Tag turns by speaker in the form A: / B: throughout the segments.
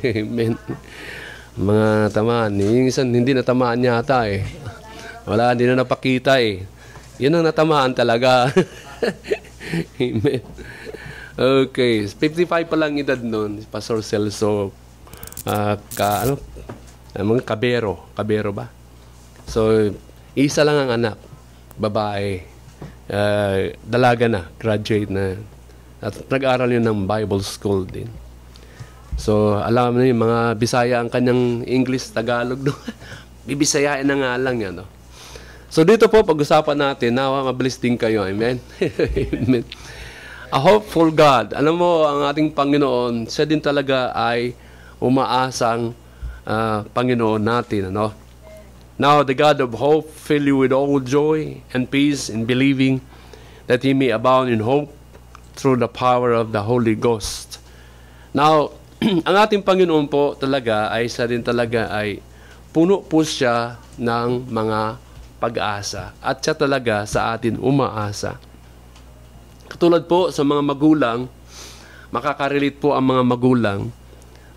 A: Amen. Mga tamaan. Yung isang hindi natamaan yata eh. Wala, hindi na napakita eh. Yun ang natamaan talaga. Amen. Okay. 55 pa lang edad nun. Pastor Celso. Mga Cabero. Cabero ba? So, isa lang ang anak. Babae. Dalaga na. Graduate na. At nag-aral yun ng Bible School din. So, alam na yung mga Bisaya ang kanyang English, Tagalog. Bibisayain na nga lang yan. No? So, dito po, pag-usapan natin, nawa, mabilis din kayo. Amen? Amen. A hopeful God. Alam mo, ang ating Panginoon, siya din talaga ay umaasang Panginoon natin. Ano? Now, the God of hope fill you with all joy and peace in believing that He may abound in hope through the power of the Holy Ghost. Now, ang ating Panginoon po talaga ay siya din talaga ay puno po siya ng mga pag-asa. At siya talaga sa atin umaasa. Katulad po sa mga magulang, makakarelate po ang mga magulang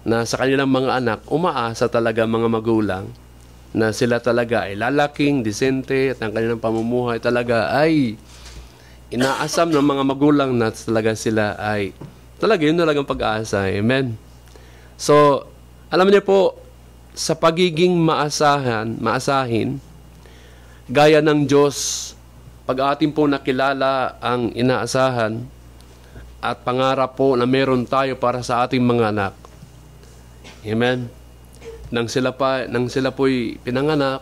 A: na sa kanilang mga anak, umaasa talaga mga magulang na sila talaga ay lalaking, disente, at ang kanilang pamumuhay talaga ay inaasam ng mga magulang na talaga sila ay talaga yun talagang pag-asa. Amen. So, alam niyo po, sa pagiging maasahin, gaya ng Diyos, pag atin po nakilala ang inaasahan at pangarap po na meron tayo para sa ating mga anak. Amen. Nang sila po'y pinanganak,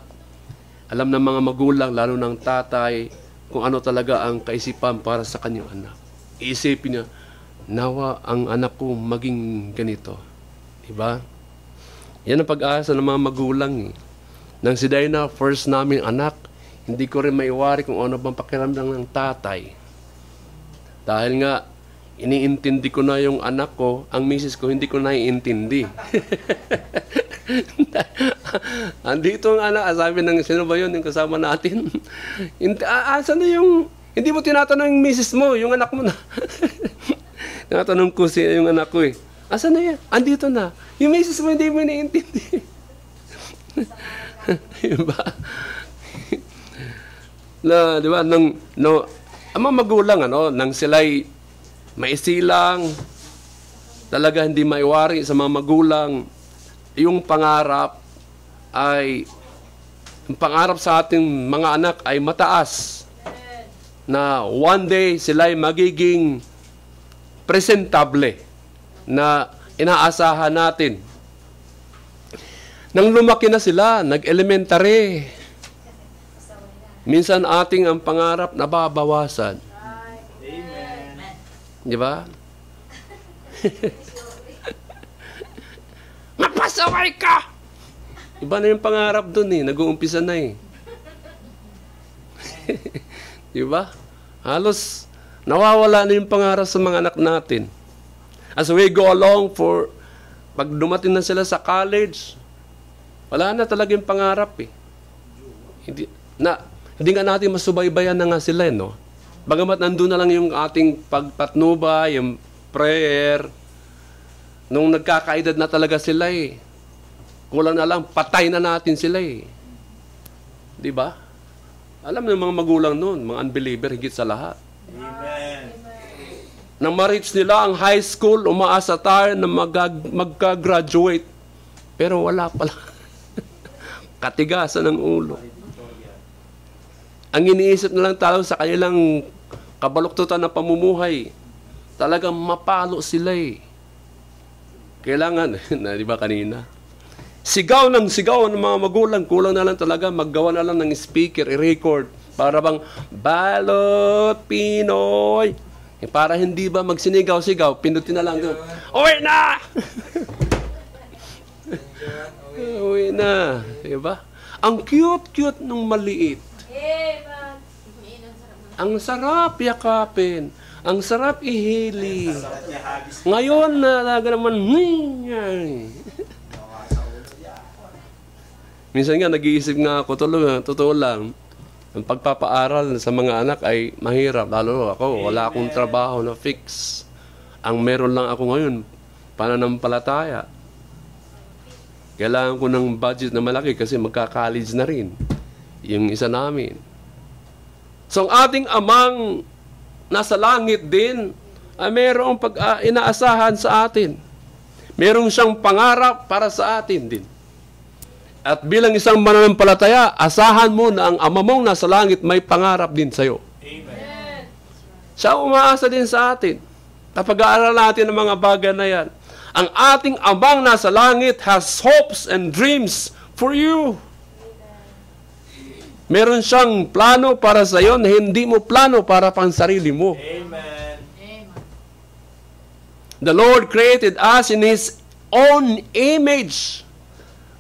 A: alam ng mga magulang, lalo ng tatay, kung ano talaga ang kaisipan para sa kanyang anak. Iisipin niya, nawa ang anak ko maging ganito. Diba? Yan ang pag-asa ng mga magulang. Nang si Dina, first namin anak, hindi ko rin maiwari kung ano bang pakiramdam ng tatay. Dahil nga, iniintindi ko na yung anak ko, ang misis ko hindi ko naiintindi. Andito ang anak, sabi ng sino ba yun, yung kasama natin? Asan na yung, hindi mo tinatanong yung misis mo, yung anak mo na. Tinatanong ko siya yung anak ko eh. Asan na yan? Andito na. Yung misis mo hindi mo naiintindi. Diba? Na, di ba, ang mga magulang, nang sila'y maisilang, talaga hindi maiwari sa mga magulang, yung pangarap sa ating mga anak ay mataas. Na one day sila'y magiging presentable na inaasahan natin. Nang lumaki na sila, nag-elementary, minsan ating ang pangarap nababawasan. Amen. Di ba? Mapasaway ka! Iba na yung pangarap dun eh. Nag-uumpisa na eh. Di ba? Halos nawawala na yung pangarap sa mga anak natin. As we go along pag dumating na sila sa college, wala na talaga yung pangarap eh. Hindi nga natin masubaybayan na nga sila, no? Bagamat nandun na lang yung ating pagpatnubay, yung prayer, nung nagkakaedad na talaga sila eh. Kulang na lang, patay na natin sila eh. Di ba? Alam ng mga magulang noon, mga unbeliever, higit sa lahat. Amen. Nang ma-reach nila ang high school, umaasa tayo na magka-graduate. Pero wala pala. Katigasan ng ulo. Ang iniisip na lang tao sa kanilang kabaluktutan na pamumuhay, talagang mapalo sila eh. Kailangan, di ba kanina? Sigaw ng mga magulang, kulang na lang talaga, maggawa na lang ng speaker, i-record, para bang, Balot Pinoy! Para hindi ba magsinigaw-sigaw, pindutin na lang. Uwi na! Uwi na. Diba? Ang cute-cute nung maliit. Ang sarap yakapin. Ang sarap ihili. Ngayon na naman, minsan nga nag-iisip nga ako, totoo lang, ang pagpapaaral sa mga anak ay mahirap. Lalo ako, wala akong trabaho na fix. Ang meron lang ako ngayon, pananampalataya. Kailangan ko ng budget na malaki kasi magka-college na rin. Yung isa namin. So, ang ating amang nasa langit din, ay mayroong inaasahan sa atin. Mayroong siyang pangarap para sa atin din. At bilang isang mananampalataya, asahan mo na ang ama mong nasa langit may pangarap din sa iyo.
B: Amen.
A: Siya umaasa din sa atin. Kapag-aaral natin ang mga bagay na yan. Ang ating amang nasa langit has hopes and dreams for you. Meron siyang plano para sa iyo na hindi mo plano para pang sarili mo.
B: Amen.
A: The Lord created us in His own image.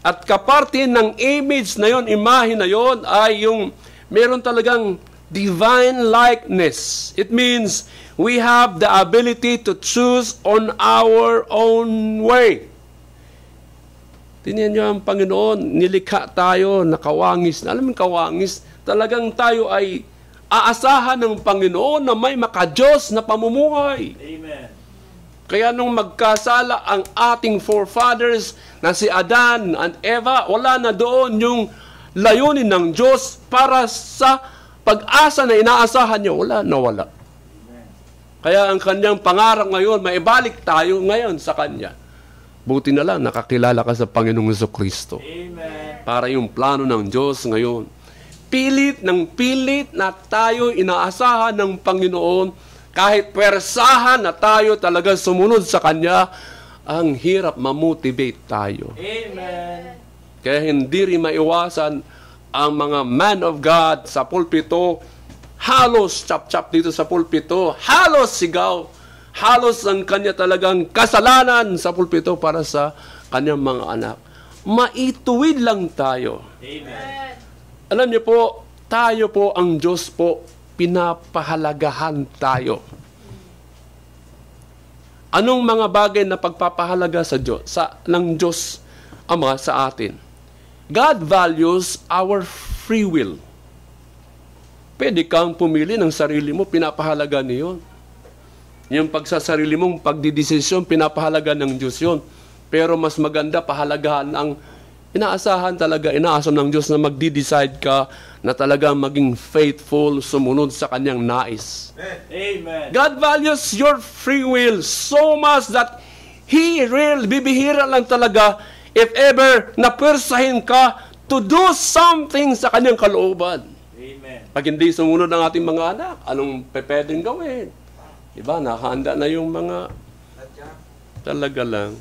A: At kaparte ng image na yon, imahe na yon, ay yung meron talagang divine likeness. It means we have the ability to choose on our own way. Tingnan niyo ang Panginoon, nilikha tayo na kawangis. Alam mo kawangis, talagang tayo ay aasahan ng Panginoon na may makadiyos na pamumuhay.
B: Amen.
A: Kaya nung magkasala ang ating forefathers na si Adan and Eva, wala na doon yung layunin ng Diyos para sa pag-asa na inaasahan niya. Nawala. Kaya ang kanyang pangarap ngayon, maibalik tayo ngayon sa kanya. Buti na lang, nakakilala ka sa Panginoong Jesucristo.
B: Amen.
A: Para yung plano ng Diyos ngayon. Pilit na tayo inaasahan ng Panginoon. Kahit pwersahan na tayo talaga sumunod sa Kanya, ang hirap mamotivate tayo.
B: Amen.
A: Kaya hindi rin maiwasan ang mga man of God sa pulpito, halos chap-chap dito sa pulpito, halos sigaw, halos ang kanya talagang kasalanan sa pulpito para sa kanyang mga anak. Maituwid lang tayo.
B: Amen.
A: Alam niyo po, tayo po ang Diyos po, pinapahalagahan tayo. Anong mga bagay na pagpapahalaga ng Diyos Ama sa atin? God values our free will. Pwede kang pumili ng sarili mo, pinapahalaga niyon. Yung pagsasarili mong pagdidesisyon, pinapahalaga ng Diyos yun. Pero mas maganda, pahalagahan ang inaasam ng Diyos na magdi-decide ka na talagang maging faithful, sumunod sa kanyang nais.
B: Amen.
A: God values your free will so much that He bibihira lang talaga if ever napwersahin ka to do something sa kanyang kalooban.
B: Amen.
A: Pag hindi sumunod ang ating mga anak, anong pwedeng gawin? Diba, nakahanda na yung mga talaga lang.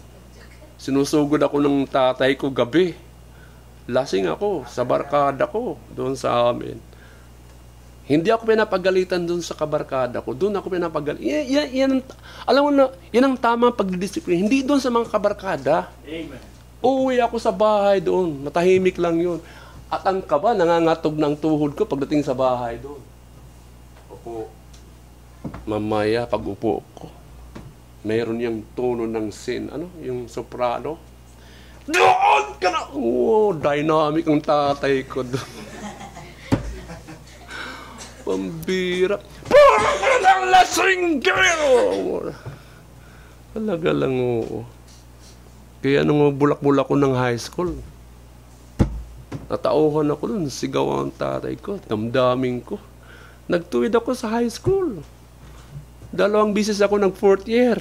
A: Sinusugod ako ng tatay ko gabi. Lasing ako sa barkada ko doon sa amin. Hindi ako pinapagalitan doon sa kabarkada ko. Doon ako pinapagalitan. Alam mo na, yan ang tamang pagdidisiplina. Hindi doon sa mga kabarkada.
B: Amen.
A: Uuwi ako sa bahay doon. Matahimik lang yun. At ang kaba, nangangatog ng tuhod ko pagdating sa bahay doon. Opo. Mamaya, pag upo ko, mayroon yung tono ng yung soprano. Doon ka na! Oh, dynamic ang tatay ko doon. Pambira. Parang lasing girl! Talaga lang, oo. Kaya nung bulak-bulak ko ng high school, natauhan ako doon, sigaw ang tatay ko, damdamin ko. Nagtuwid ako sa high school. 2 bisis ako ng 4th year.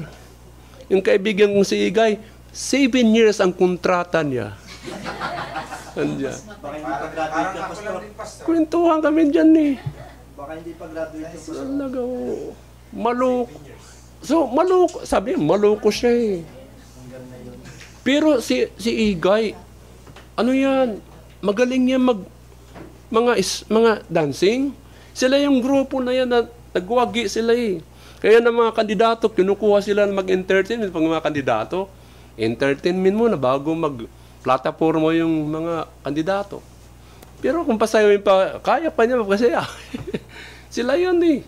A: Yung kaibigan kong si Igay, 7 years ang kontrata niya. Andiyan.
B: Baka hindi pag-graduate ka, Pastor.
A: Kwentuhan kami dyan eh.
B: Baka hindi pag-graduate ka, Pastor.
A: Talaga, oo. Maloko. So, maloko. Sabi, maloko siya eh. Pero si Igay, ano yan? Magaling niya mga dancing. Sila yung grupo na yan na nagwagi sila eh. Kaya ng mga kandidato, kinukuha sila na mag-entertainment pag mga kandidato. Entertainment muna bago mag-plataforma yung mga kandidato. Pero kung pasayawin pa, kaya pa niya magpasaya. Sila yun eh.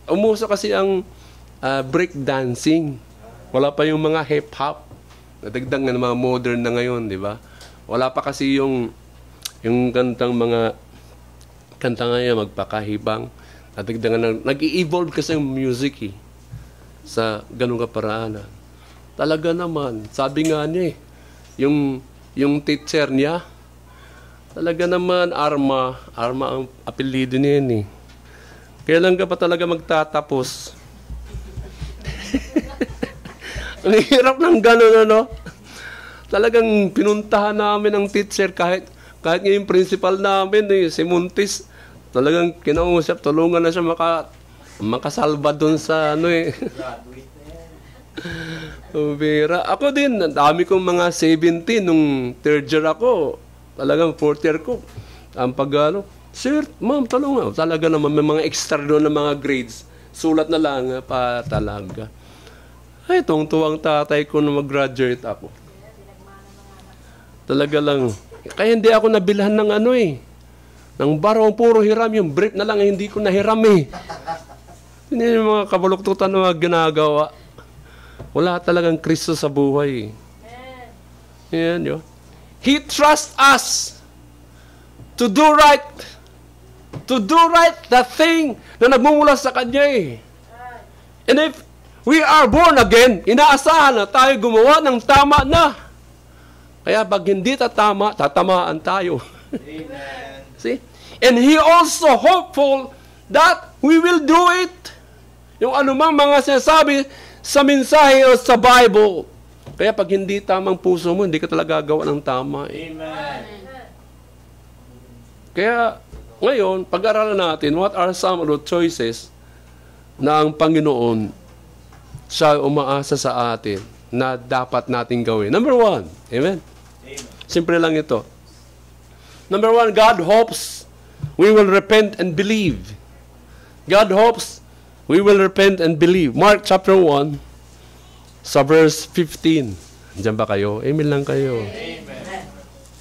A: Umuso kasi ang break dancing. Wala pa yung mga hip-hop. Nadagdag ng mga modern na ngayon, di ba? Wala pa kasi yung kantang mga kanta ngayon, magpakahibang. Nadagdagan nag-i-evolve kasi yung music eh. Sa ganung kaparaanan. Talaga naman, sabi nga niya eh, yung yung teacher niya. Talaga naman, Arma ang apelido niya yun eh. Kailan ka pa talaga magtatapos? Ang hirap ng gano'n, ano? Talagang pinuntahan namin ang teacher kahit yung principal namin, si Muntis, talagang kinausap, tulungan na siya makasalba doon sa ano eh. Bira. Ako din, dami kong mga 17 nung third year ako. Talagang fourth year ko. Ang pag-ano, sir, ma'am, tulungan. Talaga naman, may mga extra doon na mga grades. Sulat na lang pa talaga. Ay, tuwang tatay ko na mag-graduate ako. Talaga lang. Kaya hindi ako nabilhan ng ano eh. Ng barong puro hiram. Yung brief na lang, hindi ko nahiram eh. Hindi yung mga kabaluktutan na mga ginagawa. Wala talagang Kristo sa buhay. Yan yun. He trusts us to do right. To do right the thing na nagmumula sa Kanya eh. And if we are born again, inaasahan na tayo gumawa ng tama na. Kaya pag hindi tatamaan tayo.
B: Amen.
A: See? And He also hopeful that we will do it. Yung anumang mga sinasabi sa mensahe o sa Bible. Kaya pag hindi tamang puso mo, hindi ka talaga gagawa ng tama. Eh.
B: Amen.
A: Kaya ngayon, pag-aralan natin, what are some of the choices na ang Panginoon siya umaasa sa atin na dapat natin gawin. Number 1, amen?
B: Amen.
A: Simple lang ito. Number 1, God hopes we will repent and believe. God hopes we will repent and believe. Mark chapter 1, sa verse 15. Diyan ba kayo? Amen lang kayo.
B: Amen.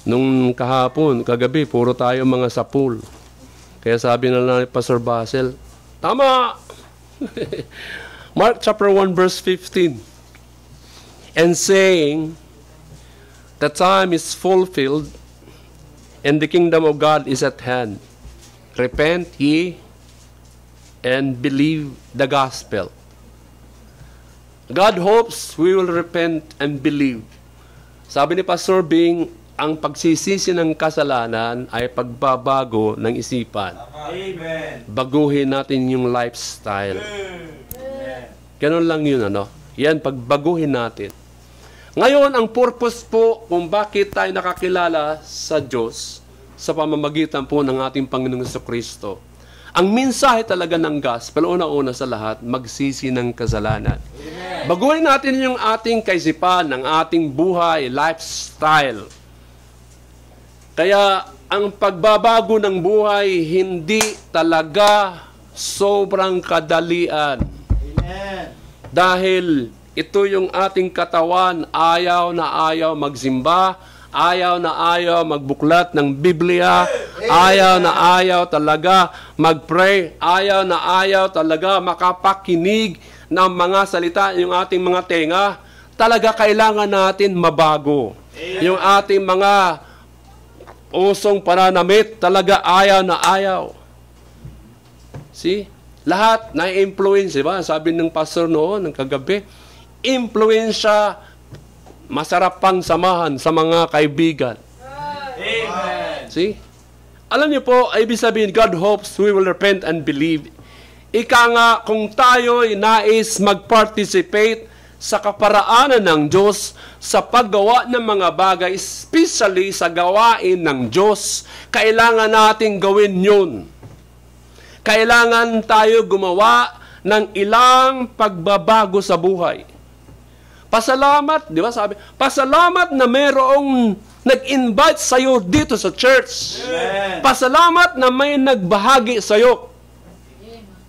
A: Nung kahapon, kagabi, puro tayo mga sapul. Kaya sabi na lang ni Pastor Basel, tama! Mark chapter 1, verse 15. And saying, the time is fulfilled, and the kingdom of God is at hand. Repent ye and believe the gospel. God hopes we will repent and believe. Sabi ni Pastor Bing, ang pagsisisi ng kasalanan ay pagbabago ng isipan.
B: Amen.
A: Baguhin natin yung lifestyle.
B: Amen.
A: Ganun lang yun, ano? Yan, pagbaguhin natin. Ngayon, ang purpose po kung bakit tayo nakakilala sa Diyos sa pamamagitan po ng ating Panginoong Jesucristo. Ang mensahe talaga ng gospel, una-una sa lahat, magsisi ng kasalanan.
B: Amen.
A: Baguhin natin yung ating kaisipan, ang ating buhay, lifestyle. Kaya, ang pagbabago ng buhay, hindi talaga sobrang kadalian.
B: Amen.
A: Dahil ito yung ating katawan, ayaw na ayaw magsimba, ayaw na ayaw magbuklat ng Biblia, ayaw na ayaw talaga mag-pray, ayaw na ayaw talaga makapakinig ng mga salita, yung ating mga tenga. Talaga kailangan natin mabago. Yung ating mga usong pananamit, talaga ayaw na ayaw. See? Lahat na-influence, diba? Sabi ng pastor noon, ng kagabi, influensya, masarap pang samahan sa mga kaibigan.
B: Amen.
A: See? Alam niyo po, ibig sabihin, God hopes we will repent and believe. Ika nga, kung tayo'y nais mag-participate sa kaparaanan ng Diyos sa paggawa ng mga bagay, especially sa gawain ng Diyos, kailangan natin gawin yun. Kailangan tayo gumawa ng ilang pagbabago sa buhay. Pasalamat, di ba sabi? Pasalamat na mayroong nag-invite sa'yo dito sa church.
B: Amen.
A: Pasalamat na may nagbahagi sa'yo.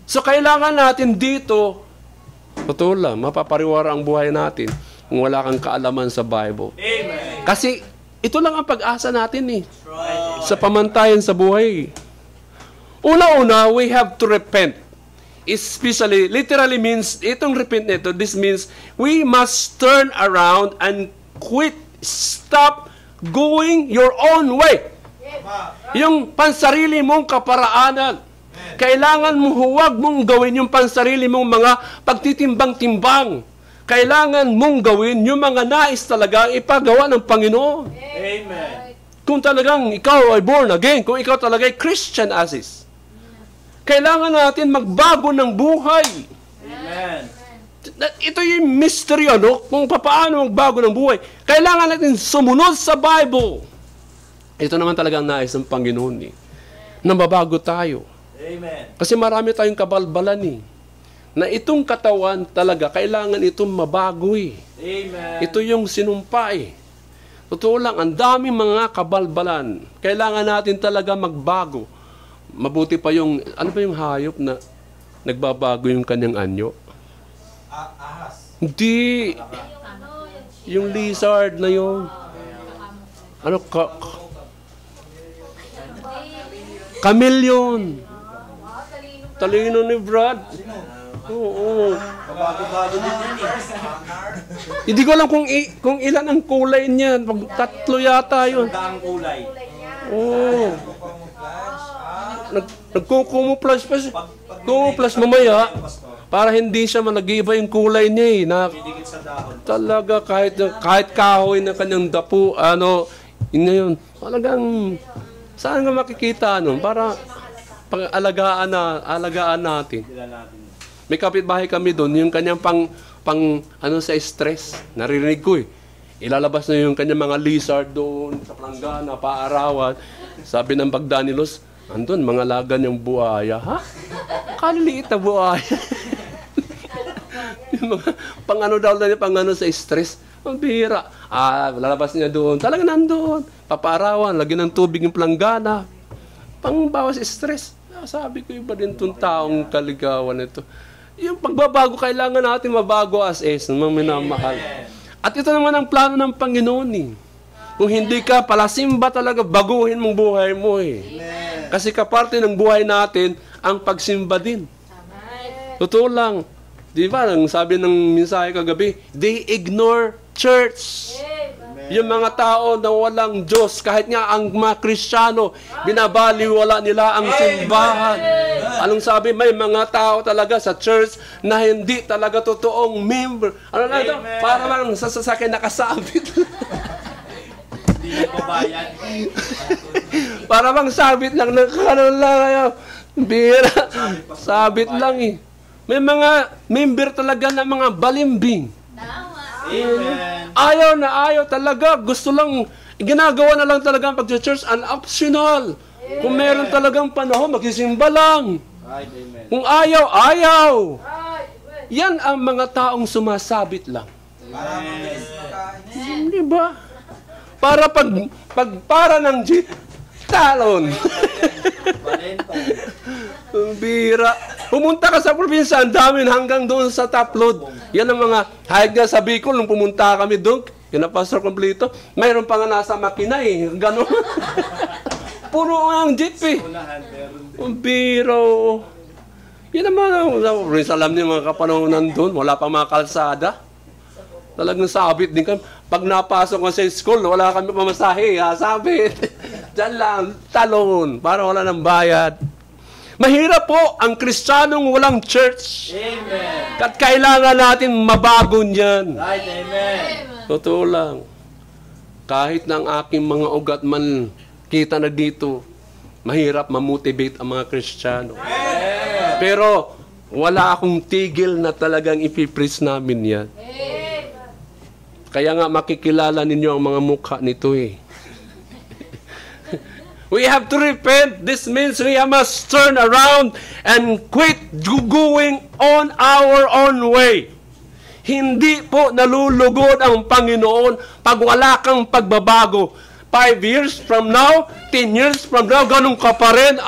A: So kailangan natin dito, totoo lang, mapapariwara ang buhay natin kung wala kang kaalaman sa Bible.
B: Amen.
A: Kasi ito lang ang pag-asa natin eh.
B: Right.
A: Sa pamantayan sa buhay. Una-una, we have to repent. Especially, literally means, itong repent nito, this means, we must turn around and quit, stop going your own way. Yung pansarili mong kaparaanan. Kailangan mo huwag mong gawin yung pansarili mong mga pagtitimbang-timbang. kailangan mong gawin yung mga nais talaga ipagawa ng Panginoon.
B: Amen.
A: Kung talagang ikaw ay born again, kung ikaw talaga ay Christian as kailangan natin magbago ng buhay.
B: Amen.
A: Ito yung mystery, kung paano magbago ng buhay. Kailangan natin sumunod sa Bible. Ito naman talagang nais ng Panginoon, na mabago tayo.
B: Amen.
A: Kasi marami tayong kabalbalan, na itong katawan talaga, kailangan itong mabago,
B: Amen.
A: Ito yung sinumpa, Totoo lang, ang daming mga kabalbalan. Kailangan natin talaga magbago. Mabuti pa yung, ano ba yung hayop na nagbabago yung kanyang anyo?
B: Ahas.
A: Hindi. Yung lizard na yun. Ano ka? Chameleon. Talino ni Brad. Oo.
B: Bago-bago din yan
A: Hindi ko alam kung ilan ang kulay niyan. Pag tatlo yata yun.
B: Daang kulay.
A: Oo. Nagkukumuplas pa siya. Kumuplas mamaya para hindi siya nag-iiba yung kulay niya.
B: Didikit sa dahon.
A: Talaga kahit kahoy na kanyang dapo, yun. Talagang saan nga makikita para alagaan natin.
B: Sila natin.
A: May kapitbahay kami doon, yung kanyang pang sa stress. Narinig ko Ilalabas na yung kanyang mga lizard doon sa planggana, paarawan. Sabi ng Bagdanilos, andun, mga lagan yung buhaya. Ha? Kaliliit na buhaya. Yung mga pang sa stress. Ang bihira. Lalabas niya doon. Talaga nandoon. Papaarawan, lagyan ng tubig yung planggana. Pangbawas stress. Sabi ko, iba din itong taong kaligawan ito. Yung pagbabago, kailangan natin mabago as mga minamahal. At ito naman ang plano ng Panginoon. Kung hindi ka palasimba talaga, baguhin mong buhay mo. Kasi kaparte ng buhay natin, ang pagsimba din. Totoo lang. Di ba, ang sabi ng mensahe kagabi, they ignore church. Yung mga tao na walang Diyos, kahit nga ang mga Kristiyano, binabaliwala nila ang simbahan. Anong sabi? May mga tao talaga sa church na hindi talaga totoong member. Ano na ito? Para lang sa sasakyan nakasabit.
B: Hindi nagbabayad.
A: Para bang sabit lang. Bira. Sabit lang May mga member talaga na mga balimbing.
B: Amen.
A: Ayaw talaga. Gusto lang, ginagawa na lang talaga ang pag-church an optional. Kung meron talagang panahon, magsisimba lang.
B: Right, amen.
A: Kung ayaw. Yan ang mga taong sumasabit lang. Di ba? Para para ng jeep, talon.
B: Valento.
A: Bira. Pumunta ka sa probinsya, ang dami hanggang doon sa top load. Yan ang mga, hayag nga sa Bicol, nung pumunta kami doon, yun ang pastor kompleto, mayroon pa nga nasa makina gano'n. Puro ang jeep
B: Unahan, meron.
A: Ang biro. Yan naman, alam niyo mga kapanahonan doon, wala pang mga kalsada. Talagang sabit din kami. Pag napasok ka sa school, wala kami pamasahe, sabit. Diyan lang, talon, para wala ng bayad. Mahirap po ang Kristiyanong walang church.
B: Amen.
A: At kailangan natin mabago niyan.
B: Right, amen.
A: Totoo lang. Kahit na ang aking mga ugat man kita na dito, mahirap mamotivate ang mga Kristiyano. Pero wala akong tigil na talagang ipipreach namin yan. Kaya nga makikilala ninyo ang mga mukha nito We have to repent. This means we must turn around and quit going on our own way. Hindi po nalulugod ang Panginoon pag wala kang pagbabago. 5 years from now, 10 years from now, ganun ka pa rin.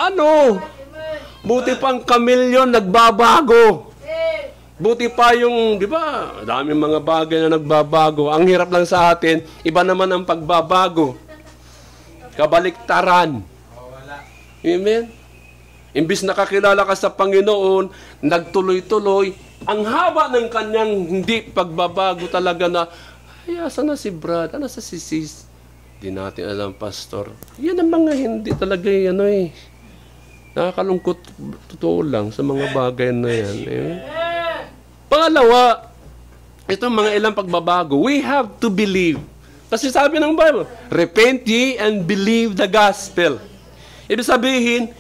A: Buti pang kamilyon nagbabago. Buti pa yung, di ba, daming mga bagay na nagbabago. Ang hirap lang sa atin, iba naman ang pagbabago. Kabaliktaran. Amen? Imbis nakakilala ka sa Panginoon, nagtuloy-tuloy, ang haba ng kanyang hindi pagbabago talaga na, asan na si Brad? Ano sa si Sis? Di natin alam, Pastor. Yan ang mga hindi talaga nakakalungkot totoo lang sa mga bagay na yan. Pangalawa, itong mga ilang pagbabago, we have to believe. Kasi sabi ng Bible, repent ye and believe the gospel. Ibig sabihin,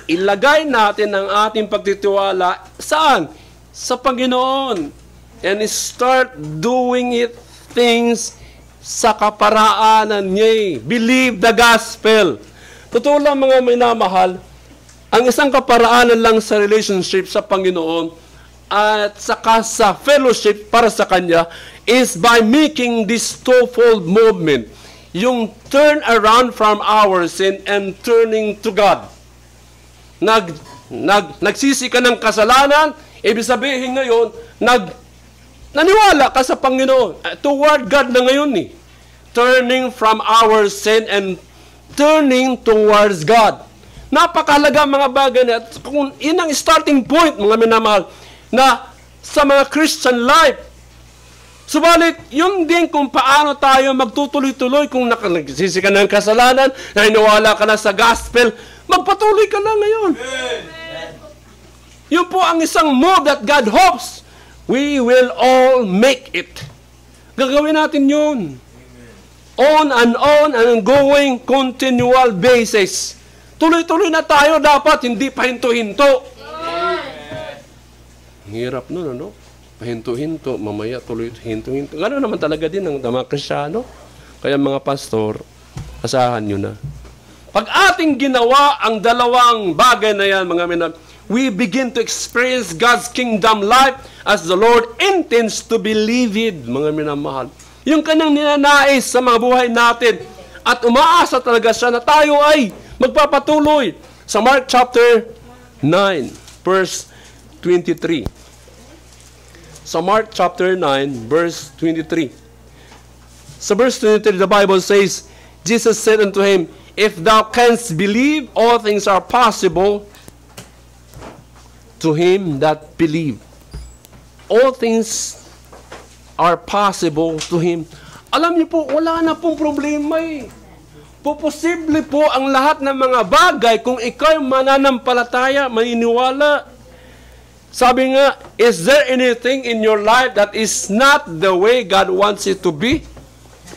A: ilagay natin ang ating pagtitiwala saan? Sa Panginoon. And start doing it things sa kaparaanan niya. Believe the gospel. Totoo lang mga minamahal, ang isang kaparaanan lang sa relationship sa Panginoon at saka sa fellowship para sa Kanya is by making this twofold movement. Yung turn around from our sin and turning to God. Nagsisi ka ng kasalanan, ibig sabihin ngayon, naniwala ka sa Panginoon. Toward God na ngayon eh. Turning from our sin and turning towards God. Napakahalaga mga bagay na, kung yun ang starting point, mga minamahal, na sa mga Christian life. Subalit, yun din kung paano tayo magtutuloy-tuloy kung nagsisi ka ng kasalanan, naniniwala ka na sa gospel, magpatuloy ka na ngayon.
B: Amen.
A: Yun po ang isang move that God hopes we will all make it. Gagawin natin yun. On and going continual basis. Tuloy-tuloy na tayo dapat, hindi pahinto-hinto. Hirap nun, ano? Pahinto-hinto, mamaya tuloy hinto-hinto. Gano'n naman talaga din ng mga Kristyano. Kaya mga pastor, asahan nyo na. Pag ating ginawa ang dalawang bagay na yan, mga minag, we begin to experience God's kingdom life as the Lord intends to be lived, mga minamahal. Yung kanyang ninanais sa mga buhay natin. At umaasa talaga siya na tayo ay magpapatuloy. Sa Mark chapter 9, verse 23. Sa Mark chapter 9, verse 23. Sa verse 23, the Bible says, Jesus said unto him, if thou canst believe, all things are possible to him that believe. All things are possible to him. Alam niyo po, wala na pong problema eh. Posible po ang lahat ng mga bagay kung ikaw mananampalataya, maniniwala. Sabi nga, is there anything in your life that is not the way God wants it to be?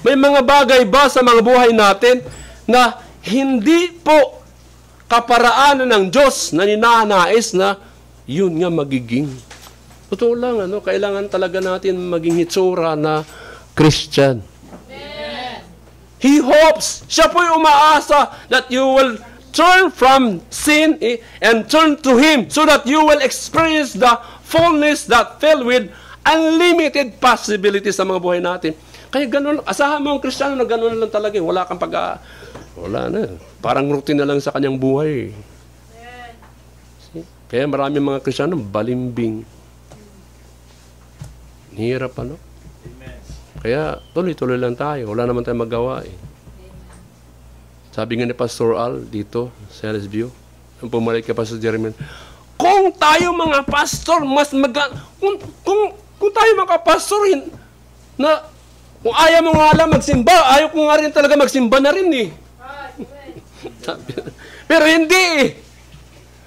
A: May mga bagay ba sa mga buhay natin na hindi po kaparaanan ng Diyos na ninanais na yun nga magiging? Totoo lang, ano, kailangan talaga natin maging hitsura na Christian. Amen. He hopes, siya po'y umaasa that you will turn from sin and turn to Him so that you will experience the fullness that filled with unlimited possibilities sa mga buhay natin. Kaya ganun, asahan mo ang Kristiyano na ganun lang talaga. Wala kang wala na. Parang routine na lang sa kanyang buhay. Kaya marami mga Kristiyano balimbing. Hirap ano? Kaya tuloy-tuloy lang tayo. Wala naman tayong magawa eh. Sabi nga ni Pastor Al dito sa LSView, ang pumalik kay Pastor Jeremy, kung tayo mga pastor, kung tayo mga pastorin, na kung ayaw mo nga lang magsimba, ayaw ko nga rin talaga magsimba na rin eh. Pero hindi eh.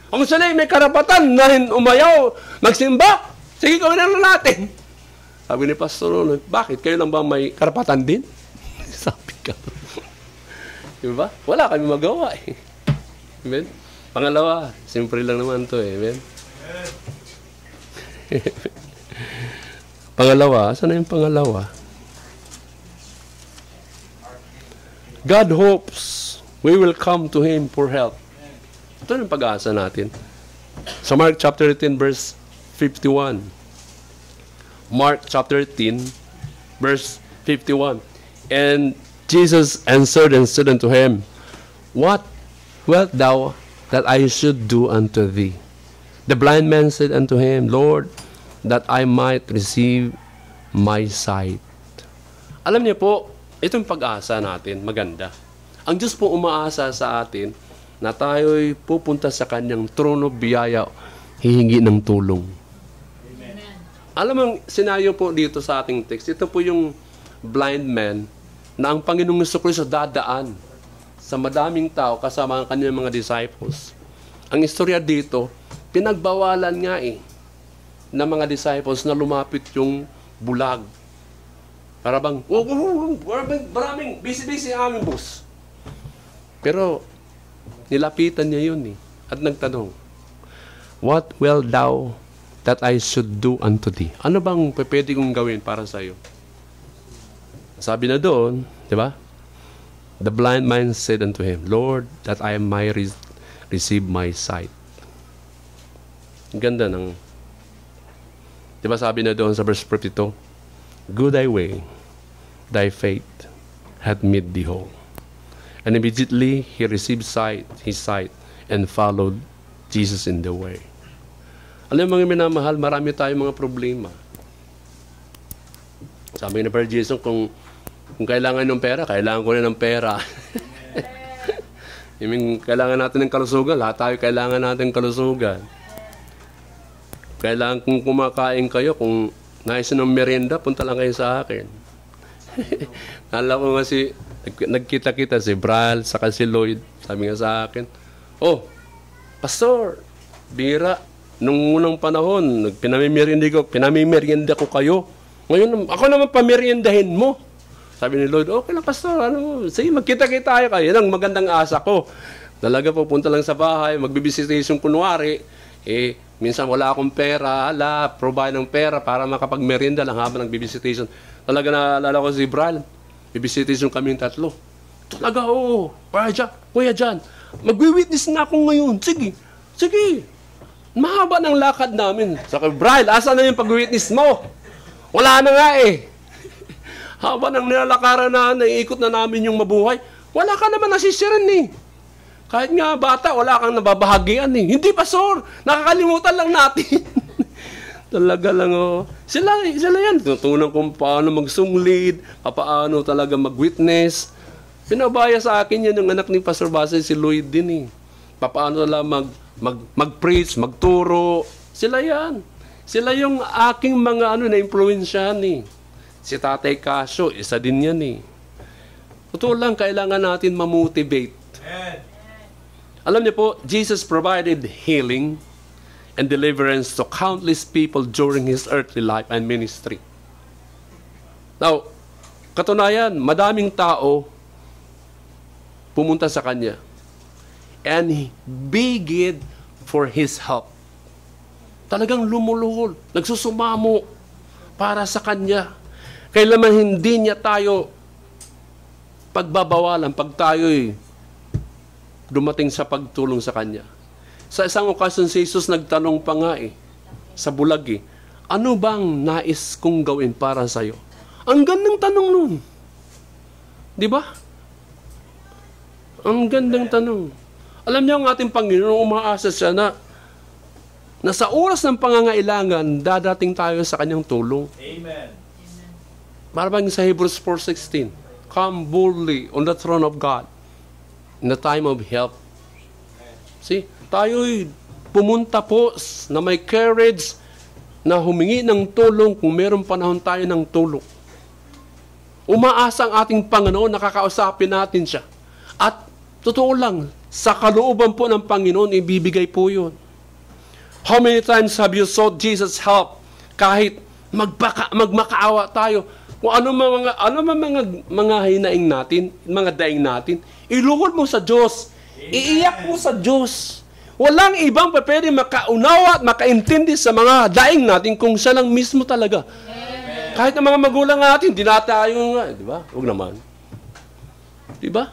A: Kung sila may karapatan na umayaw, magsimba, sige gawin na lang natin. Sabi ni Pastor, bakit? Kayo lang ba may karapatan din? Sabi ka. Diba? Wala kami magawa eh. Amen? Pangalawa, simple lang naman to eh. Amen? Pangalawa, saan na yung pangalawa? God hopes we will come to Him for help. Ito yung pag-asa natin. Sa Mark chapter 10 verse 51. Mark chapter 10 verse 51. And Jesus answered and said unto him, what wilt thou that I should do unto thee? The blind man said unto him, Lord, that I might receive my sight. Alam niyo po, itong pag-asa natin, maganda. Ang Diyos po umaasa sa atin na tayo'y pupunta sa kanyang trono biyaya, hihingi ng tulong. Amen. Alam mo, sinayo po dito sa ating text, ito po yung blind man na ang Panginoong Jesucristo dadaan sa madaming tao kasama ang kanyang mga disciples. Ang istorya dito, pinagbawalan nga ng mga disciples na lumapit yung bulag. Para bang, maraming busy-busy ang aming boss. Pero, nilapitan niya yun eh. At nagtanong, what will thou that I should do unto thee? Ano bang pwede kong gawin para sa iyo? Sabi na doon, di ba? The blind man said unto him, Lord, that I might receive my sight. Ang ganda ng, di ba sabi na doon sa verse 52, go thy way, thy faith hath made thee whole. And immediately he received his sight, and followed Jesus in the way. Alam mo mga minamahal, marami tayong mga problema. Sabi ni Brother Jason, kung kailangan ng pera, kailangan ko rin ng pera. Kailangan natin ng kalusugan, lahat tayo kailangan natin ng kalusugan. Kailangan kung kumakain kayo, kung nais ng merienda, punta lang kayo sa akin. Nala ko nga nagkita-kita si Bral, saka si Lloyd, sabi nga sa akin, oh, Pastor, bira, nung unang panahon, pinamimerienda ko kayo. Ngayon, ako naman pameriendahin mo. Sabi ni Lloyd, okay lang, Pastor, sige, magkita-kita tayo kayo. Yan ang magandang asa ko. Talaga pupunta lang sa bahay, magbibisitation kunwari, minsan wala akong pera, provide ng pera para makapagmerienda lang habang nagbibisitation. Talaga naalala ko si Bral, bibisitation kaming tatlo. Talaga, oo, Kuya Jan, magwi-witness na ako ngayon. Sige. Mahaba ng lakad namin. Sabi, Bral, asa na yung pag-witness mo? Wala na nga eh. Haba ng nilalakaran na naiikot na namin yung mabuhay, wala ka naman nasisirin eh. Kahit nga bata, wala kang nababahagian eh. Hindi, Pastor, nakakalimutan lang natin. Talaga lang, oh. Sila yan. Tutunan kung paano magsunglid, paano talaga mag-witness. Pinabaya sa akin yan yung anak ni Pastor Basel, si Lloyd din eh. Paano talaga mag-preach, magturo. Sila yan. Sila yung aking mga na-influensyahan eh. Si Tatay Casio, isa din yan eh. Totoo lang, kailangan natin mamotivate. Alam niyo po, Jesus provided healing and deliverance to countless people during His earthly life and ministry. Now, katunayan, madaming tao pumunta sa Kanya and He begged for His help. Talagang lumuluhol, nagsusumamo para sa Kanya. Kailanman hindi niya tayo pagbabawalan pag tayo'y dumating sa pagtulong sa Kanya. Sa isang okasyon si Jesus nagtanong pa nga sa bulag ano bang nais kong gawin para sa'yo? Ang gandang tanong nun. Di ba? Ang gandang tanong. Alam niyo ang ating Panginoon, umaasa siya na sa oras ng pangangailangan, dadating tayo sa Kanyang tulong.
B: Amen.
A: Marabang sa Hebrews 4:16, come boldly on the throne of God in the time of help. See, tayo'y pumunta po na may courage na humingi ng tulong kung meron panahon tayo ng tulong. Umaasa ang ating Panginoon, nakakausapin natin siya. At totoo lang, sa kalooban po ng Panginoon, ibibigay po yun. How many times have you sought Jesus' help kahit magmakaawa tayo? Kung ano mga hinaing natin, mga daing natin, iluhod mo sa Diyos. Iiyak mo sa Diyos. Walang ibang pwede makaunawa at makaintindi sa mga daing natin kung siya lang mismo talaga. Amen. Kahit ang mga magulang natin, di na tayo nga, di ba? Huwag naman. Di ba?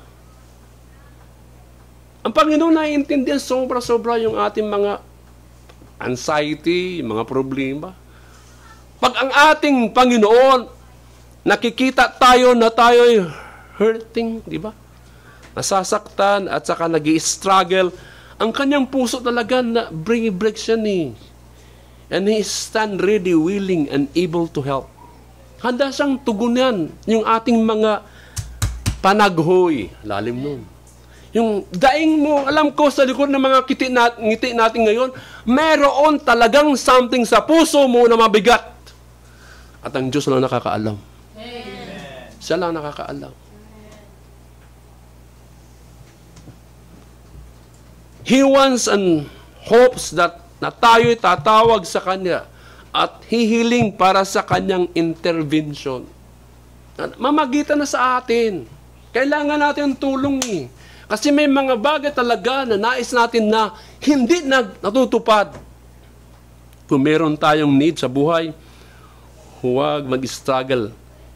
A: Ang Panginoon naiintindihan sobra-sobra yung ating mga anxiety, mga problema. Pag ang ating Panginoon, nakikita tayo na tayo'y hurting, di ba? Nasasaktan at saka nag-i-struggle. Ang kanyang puso talaga na break siya ni. And He stand ready, willing, and able to help. Handa siyang tugunan yung ating mga panaghoy. Lalim nun. Yung daing mo, alam ko sa likod ng mga ngiti natin ngayon, meron talagang something sa puso mo na mabigat. At ang Diyos lang nakakaalam.
B: Amen.
A: Siya lang nakakaalam. He wants and hopes that na tayo'y tatawag sa Kanya at hihiling para sa kanyang intervention. Mamagitan na sa atin. Kailangan natin tulong eh. Kasi may mga bagay talaga na nais natin na hindi natutupad. Kung meron tayong need sa buhay, huwag mag-struggle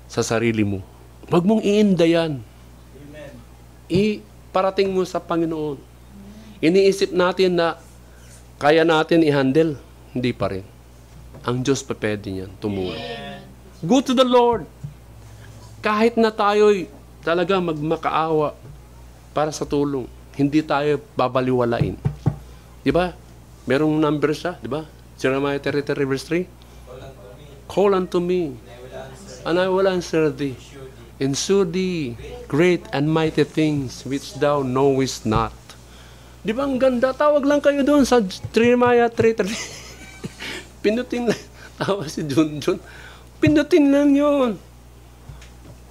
A: sa sarili mo. Huwag mong iinda yan.
B: Amen.
A: Iparating mo sa Panginoon. Iniisip natin na kaya natin i-handle. Hindi pa rin. Ang Diyos pa pwede niyan tumulong. Go to the Lord. Kahit na tayo'y talaga magmakaawa para sa tulong, hindi tayo babaliwalain. Di ba? Merong number siya, di ba? Jeremiah 33 verse 3. Call unto me, and I will answer thee, and show thee great and mighty things which thou knowest not. Di ba ang ganda? Tawag lang kayo doon sa Jeremiah 3:3. Pinutin lang. Tawa si Junjun. Pinutin lang yun.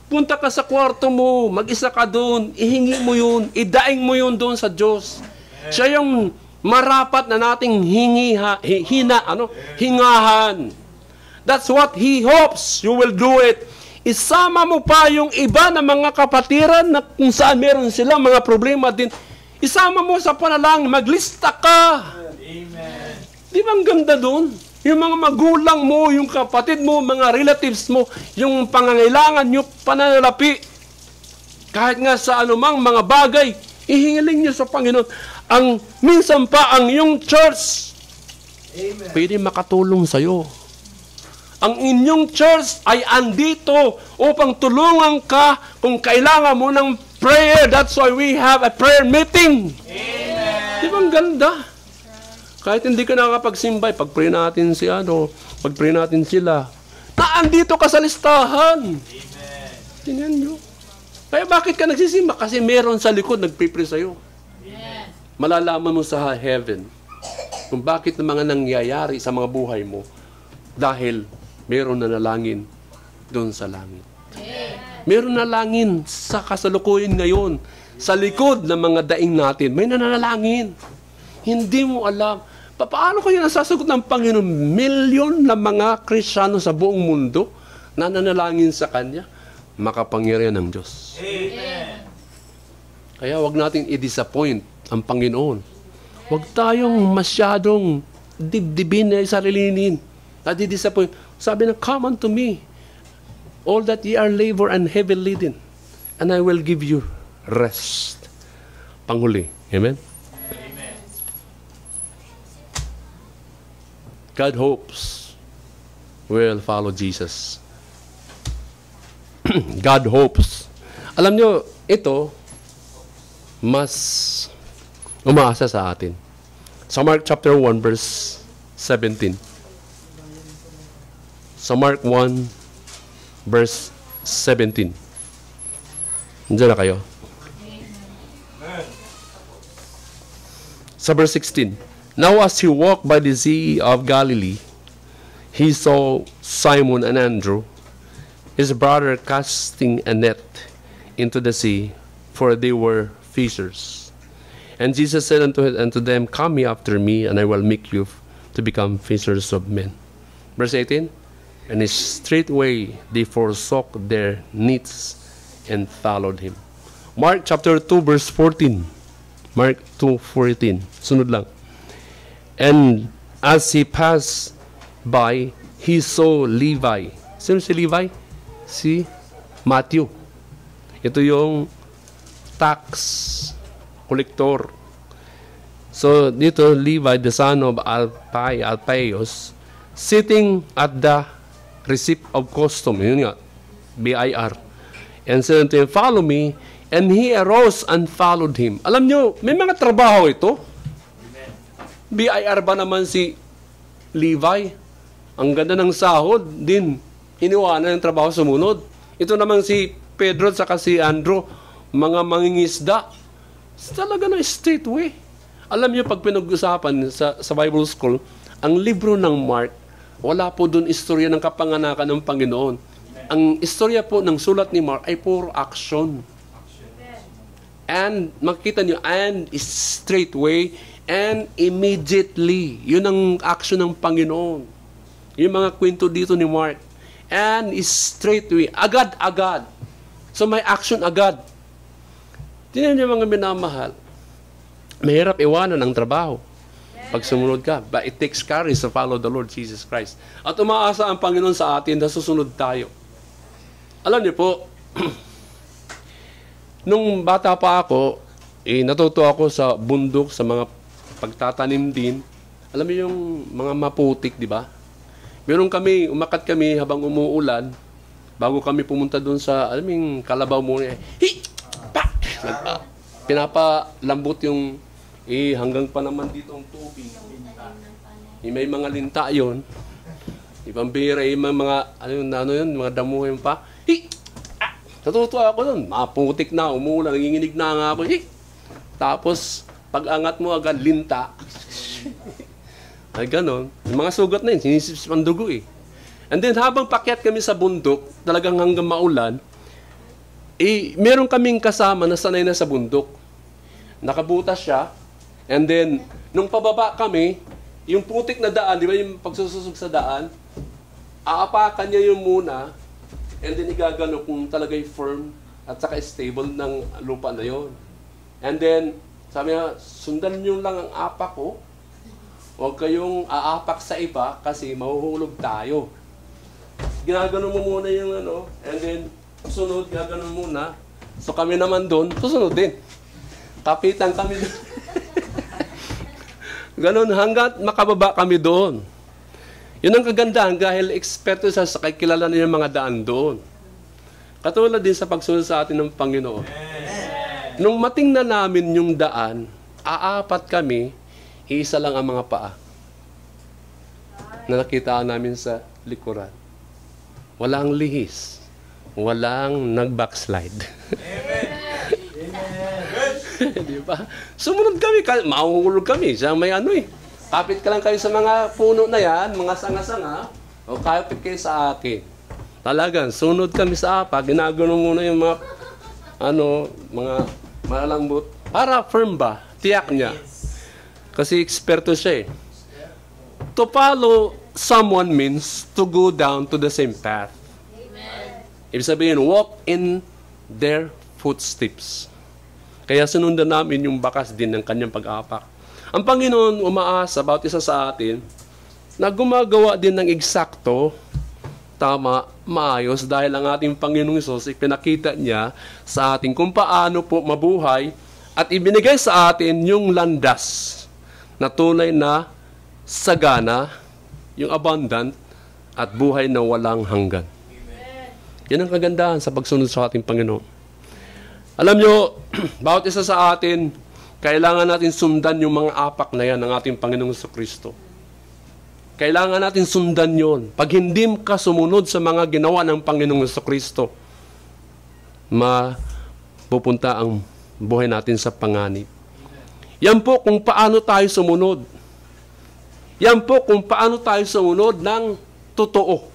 A: Punta ka sa kwarto mo, mag-isa ka doon, ihingi mo yun, idaing mo yun doon sa Diyos. Siya yung marapat na nating hingahan. That's what He hopes you will do it. Isama mo pa yung iba na mga kapatiran na kung saan meron silang mga problema din. Isama mo sa panalangin, maglista ka.
B: Amen.
A: Di ba ang ganda doon? Yung mga magulang mo, yung kapatid mo, mga relatives mo, yung pangangailangan nyo, pananalapi. Kahit nga sa anumang mga bagay, ihingiling nyo sa Panginoon. Minsan pa, ang yung church,
B: Amen.
A: pwede makatulong sa'yo. Ang inyong church ay andito upang tulungan ka kung kailangan mo ng prayer. That's why we have a prayer meeting.
B: Amen.
A: Di ba ang ganda? Kahit hindi ka nakakapagsimbay, pag-pray natin pag-pray natin sila, naandito ka sa listahan.
B: Amen.
A: Tingnan nyo. Kaya bakit ka nagsisimba? Kasi meron sa likod nagpipray sa'yo.
C: Yes.
A: Malalaman mo sa heaven kung bakit na mga nangyayari sa mga buhay mo dahil meron na nalangin doon sa langit. Meron na langin sa kasalukuyan ngayon. Sa likod ng mga daing natin, may nananalangin. Hindi mo alam. Paano kaya nasasagot ng Panginoon? Milyon na mga Kristiyano sa buong mundo na nanalangin sa Kanya. Makapangyarihan ng Diyos.
B: Amen.
A: Kaya wag natin i-disappoint ang Panginoon. Huwag tayong masyadong dibdibin na sarilinin. Nadi-disappoint. Sabi na, come unto me, all that ye are labor and heavy laden, and I will give you rest. Panghuli. Amen? God hopes will follow Jesus. God hopes. Alam nyo, ito, mas umaasa sa atin. Sa Mark chapter 1, verse 17. Sa Mark 1, verse 17. Nandiyan na kayo. Sa verse 16. Now as he walked by the sea of Galilee, he saw Simon and Andrew, his brother, casting a net into the sea, for they were fishers. And Jesus said unto them, come ye after me, and I will make you to become fishers of men. Verse 18, and straightway they forsook their nets and followed him. Mark chapter 2, verse 14. Mark 2:14. Sunod lang. And as he passed by, he saw Levi. Sino si Levi? Si Matthew. Ito yung tax collector. So, dito, Levi, the son of Alphaeus, sitting at the receipt of custom. Yun nga, BIR. And said unto him, follow me. And he arose and followed him. Alam nyo, may mga trabaho ito. BIR ba naman si Levi? Ang ganda ng sahod din. Iniwanan ng trabaho sumunod. Ito naman si Pedro at saka si Andrew, mga mangingisda. Talaga na straight way. Alam niyo, pag pinag-usapan sa Bible School, ang libro ng Mark, wala po doon istorya ng kapanganakan ng Panginoon. Ang istorya po ng sulat ni Mark ay puro action. And makita niyo, and straightway, and immediately. Yun ang action ng Panginoon. Yung mga kwento dito ni Mark. And straightway, agad-agad. So may action agad. Tingnan niyo mga minamahal. Mahirap iwanan ang trabaho pag sumunod ka. But it takes courage to follow the Lord Jesus Christ. At umaasa ang Panginoon sa atin na susunod tayo. Alam niyo po, nung bata pa ako, natuto ako sa bundok, sa mga pagtatanim din. Alam mo yung mga maputik, di ba? Meron kami, umakat kami habang umuulan, bago kami pumunta doon sa, alam mo yung kalabaw muna, pinapalambot yung, hanggang pa naman dito ang tubig. May mga linta yun. Ibang bira, mga, mga damuhin pa. Natutuwa ako doon. Maputik na, umuulan, nanginginig na nga ako. Tapos, pag-angat mo agad, linta. Ay, ganon. Yung mga sugat na yun, sinisipsip ang dugo eh. And then, habang pakyat kami sa bundok, talagang hanggang maulan, meron kaming kasama na sanay na sa bundok. Nakabutas siya. And then, nung pababa kami, yung putik na daan, di ba yung pagsususog sa daan, aapakan niya yung muna, and then igagano kung talaga'y firm at saka stable ng lupa na yon. And then, sabi niya, sundan niyo lang ang apak ko. Huwag kayong aapak sa iba kasi mahuhulog tayo. Ginagano mo muna yung and then, sunod, gagano muna. So kami naman doon, susunod din. Kapitan kami doon. Ganon, hanggat makababa kami doon. Yun ang kagandahan dahil eksperto sa kilala na yung mga daan doon. Katulad din sa pagsunod sa atin ng Panginoon. Nung matingnan namin yung daan, aapat kami, isa lang ang mga paa na nakita namin sa likuran. Walang lihis. Walang nag-backslide. Di ba? Sumunod kami, mahuhulog kami. Siya may kapit ka lang kayo sa mga puno na yan, mga sanga-sanga, o kapit kayo sa akin. Talagang, sunod kami sa apa, ginagano muna yung mga, mga malalambot. Para firm ba? Tiyak niya. Kasi eksperto siya eh. To follow someone means to go down to the same path. Amen. Ibig sabihin, walk in their footsteps. Kaya sinundan namin yung bakas din ng kanyang pag-apak. Ang Panginoon umaasa bawat isa sa atin na gumagawa din ng eksakto, tama, maayos dahil ang ating Panginoong Hesus ipinakita niya sa atin kung paano po mabuhay at ibinigay sa atin yung landas na tunay na sagana, yung abundant, at buhay na walang hanggan. Yan ang kagandahan sa pagsunod sa ating Panginoon. Alam nyo, bawat isa sa atin, kailangan natin sundan yung mga apak na yan ng ating Panginoong Jesucristo. Kailangan natin sundan yon. Pag hindi ka sumunod sa mga ginawa ng Panginoong Jesucristo, mapupunta ang buhay natin sa panganib. Yan po kung paano tayo sumunod. Yan po kung paano tayo sumunod ng totoo.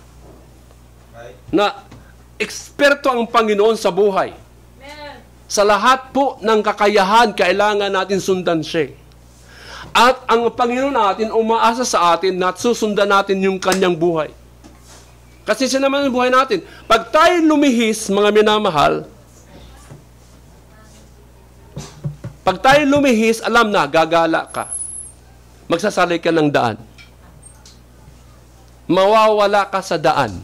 A: Na eksperto ang Panginoon sa buhay. Sa lahat po ng kakayahan, kailangan natin sundan siya. At ang Panginoon natin umaasa sa atin na susundan natin yung kanyang buhay. Kasi siya naman ang buhay natin. Pag tayo lumihis, mga minamahal, pag tayo lumihis, alam na, gagala ka. Magsasalay ka ng daan. Mawawala ka sa daan.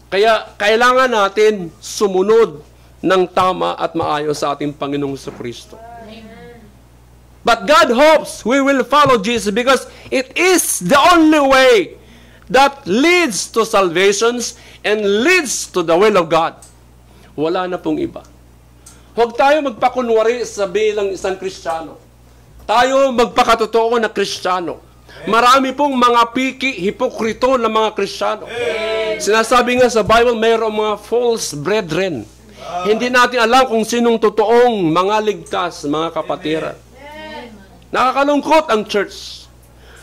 A: Kaya kailangan natin sumunod ng tama at maayos sa ating Panginoong Jesucristo. But God hopes we will follow Jesus because it is the only way that leads to salvation and leads to the will of God. Wala na pong iba. Huwag tayo magpakunwari sa bilang isang Kristiyano. Tayo magpakatotoo na Kristiyano. Marami pong mga piki, hipokrito na mga Kristiyano. Sinasabi nga sa Bible, mayroong mga false brethren. Hindi natin alam kung sinong totoong mga ligtas, mga kapatiran. Nakakalungkot ang church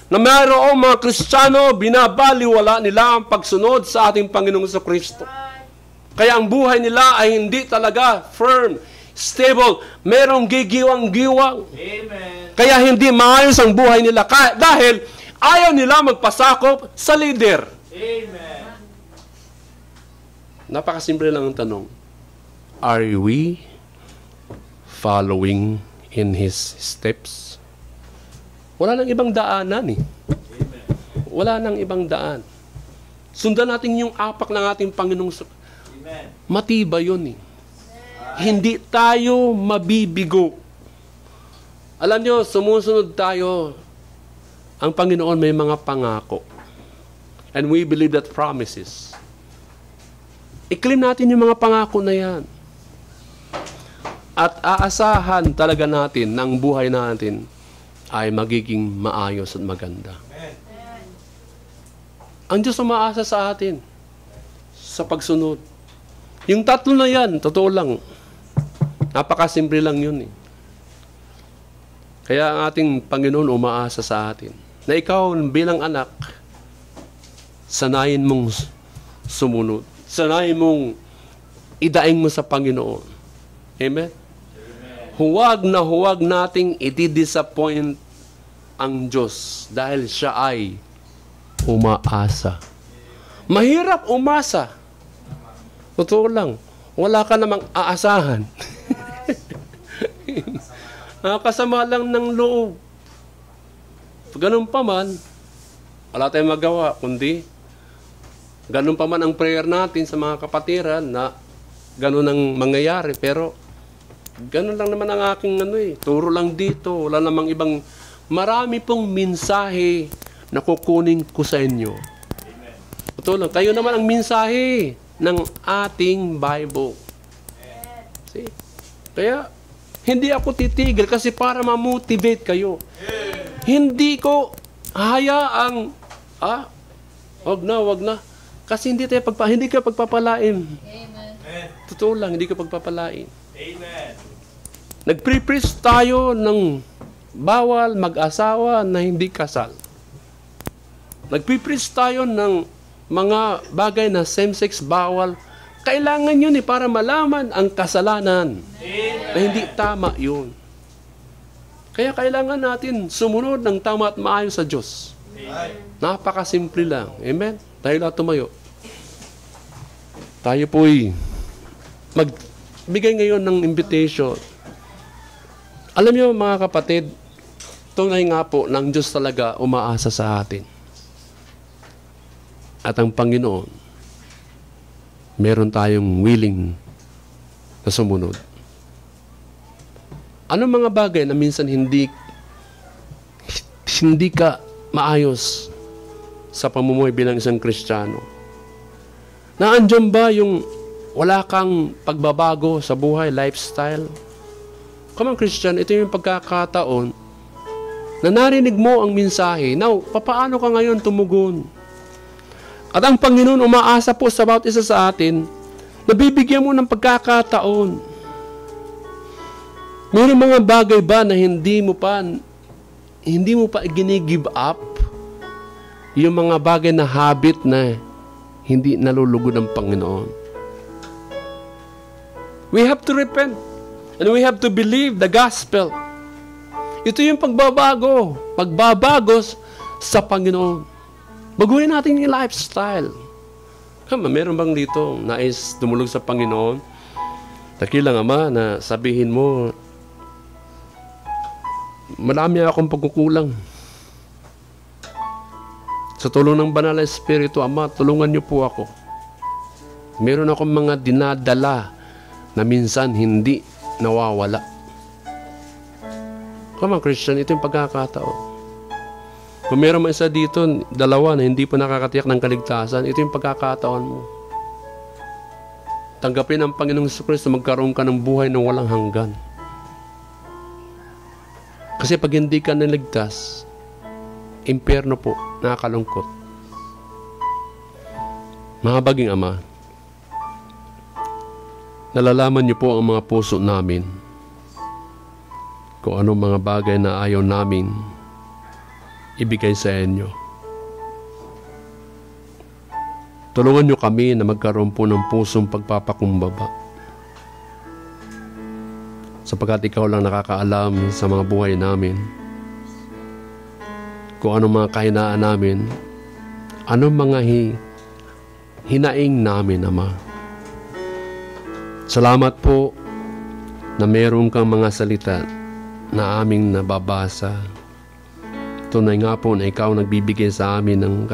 A: na mayroong mga Kristiyano, binabaliwala nila ang pagsunod sa ating Panginoong Jesucristo. Kaya ang buhay nila ay hindi talaga firm, stable, merong gigiwang-giwang.
B: Amen.
A: Kaya hindi maayos ang buhay nila. Dahil Ayaw nila magpasakop sa leader.
B: Amen.
A: Napakasimple lang ang tanong. Are we following in His steps? Wala nang ibang daanan eh.
B: Amen.
A: Wala nang ibang daan. Sundan natin yung apak ng ating Panginoong.
B: Amen.
A: Matibay yun eh. Hindi tayo mabibigo. Alam nyo, sumusunod tayo. Ang Panginoon may mga pangako. And we believe that promises. I-claim natin yung mga pangako na yan. At aasahan talaga natin na ang buhay natin ay magiging maayos at maganda.
B: Amen.
A: Ang Diyos umaasa sa atin sa pagsunod. Yung tatlo na yan, totoo lang. Napakasimple lang yun eh. Kaya ang ating Panginoon umaasa sa atin na ikaw bilang anak, sanayin mong sumunod. Sanayin mong idaing mo sa Panginoon. Amen? Huwag na huwag nating i-disappoint ang Diyos dahil siya ay umaasa. Mahirap umasa. Totoo lang. Wala ka namang aasahan. Nakakasama lang ng loob. Ganun pa man, wala tayong magawa, kundi ganun pa man ang prayer natin sa mga kapatiran na ganun ang mangyayari. Pero ganun lang naman ang aking turo lang dito. Wala namang ibang, marami pong mensahe na kukunin ko sa inyo.
B: Amen.
A: Totoo lang, kayo naman ang mensahe ng ating Bible. See? Kaya, hindi ako titigil kasi para ma-motivate kayo. Hindi ko hayaang, wag na. Kasi hindi ka pagpapalain.
B: Amen.
A: Totoo lang, hindi ka pagpapalain.
B: Amen.
A: Nagpre-preach tayo ng bawal mag-asawa na hindi kasal. Nagpre-preach tayo ng mga bagay na same-sex bawal. Kailangan yun para malaman ang kasalanan. Na hindi tama yun. Kaya kailangan natin sumunod ng tama at maayos sa Diyos. Napakasimple lang. Amen? Tayo lahat tumayo. Tayo po'y magbigay ngayon ng invitation. Alam niyo mga kapatid, tunay nga po ng Diyos talaga umaasa sa atin. At ang Panginoon, meron tayong willing na sumunod. Anong mga bagay na minsan hindi ka maayos sa pamumuhay bilang isang Kristiyano? Naandyan ba yung wala kang pagbabago sa buhay, lifestyle? Come on, Christian, ito yung pagkakataon na narinig mo ang mensahe. Now, papaano ka ngayon tumugon? At ang Panginoon umaasa po sa bawat isa sa atin na bibigyan mo ng pagkakataon. Mayroong mga bagay ba na hindi mo pa gini-give up? Yung mga bagay na habit na hindi nalulugod ng Panginoon. We have to repent. And we have to believe the gospel. Ito yung pagbabago. Pagbabago sa Panginoon. Baguhin natin yung lifestyle. Meron bang dito nais dumulog sa Panginoon? Dakilang Ama na sabihin mo, marami akong pagkukulang. Sa tulong ng Banal na Espiritu, Ama, tulungan niyo po ako. Meron akong mga dinadala na minsan hindi nawawala. Come on, Christian, ito yung pagkakataon. Kung meron man isa dito, dalawa na hindi pa nakakatiyak ng kaligtasan, ito yung pagkakataon mo. Tanggapin ang Panginoong Kristo, magkaroon ka ng buhay na walang hanggan. Kasi pag hindi ka naligtas, impyerno po, nakakalungkot. Mga baging Ama, nalalaman niyo po ang mga puso namin kung anong mga bagay na ayaw namin ibigay sa inyo. Tulungan niyo kami na magkaroon po ng pusong pagpapakumbaba. Sapagkat ikaw lang nakakaalam sa mga buhay namin. kung anong mga kahinaan namin, anong mga hinaing namin, Ama. Salamat po na meron kang mga salita na aming nababasa. Tunay nga po na ikaw nagbibigay sa amin ng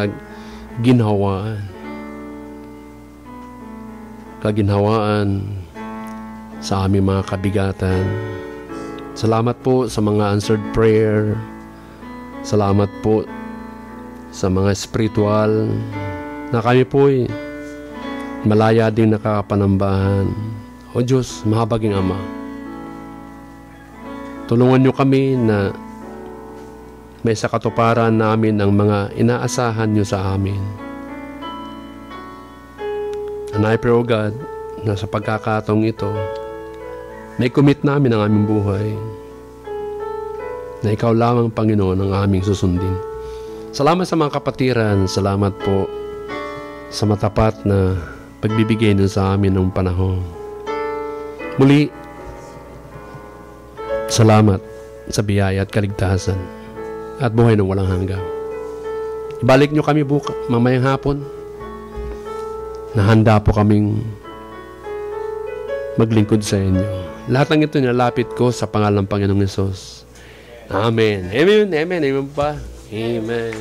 A: kaginhawaan sa aming mga kabigatan. Salamat po sa mga answered prayer. Salamat po sa mga spiritual na kami po'y malaya din nakakapanambahan. O Diyos, mahabaging Ama, tulungan niyo kami na may sa katuparan namin ang mga inaasahan niyo sa amin. And I pray, O God, na sa pagkakataong ito, may commit namin ang aming buhay na ikaw lamang, Panginoon, ang aming susundin. Salamat sa mga kapatiran. Salamat po sa matapat na pagbibigay nun sa amin ng panahon. Muli, salamat sa biyaya at kaligtasan at buhay na walang hanggan. Ibalik nyo kami mamayang hapon na handa po kaming maglingkod sa inyo. Lahat ng ito nilalapit ko sa pangalan ng Panginoong Hesus. Amen. Amen. Amen. Amen pa. Amen.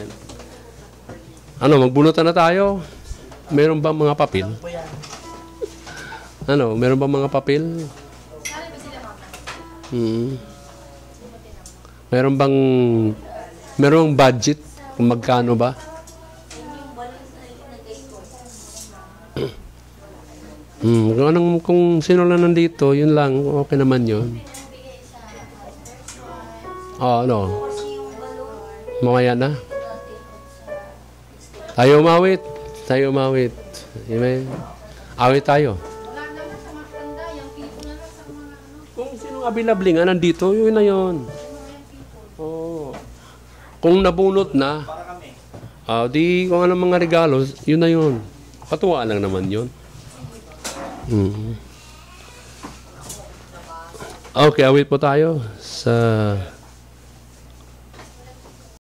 A: Ano, magbunutan na tayo? Meron bang mga papel? Ano, meron bang mga papel? Meron bang budget? Kung magkano ba? Kung sino lang nandito, yun lang, okay naman yun. Ano? Mamaya na. Tayo umawit. Amen. Awit tayo. Kung sinong available nga nandito, yun na yun. Kung nabunot na, di kung anong mga regalo, yun na yun. Katuwa lang naman yun. Okay, awit po tayo sa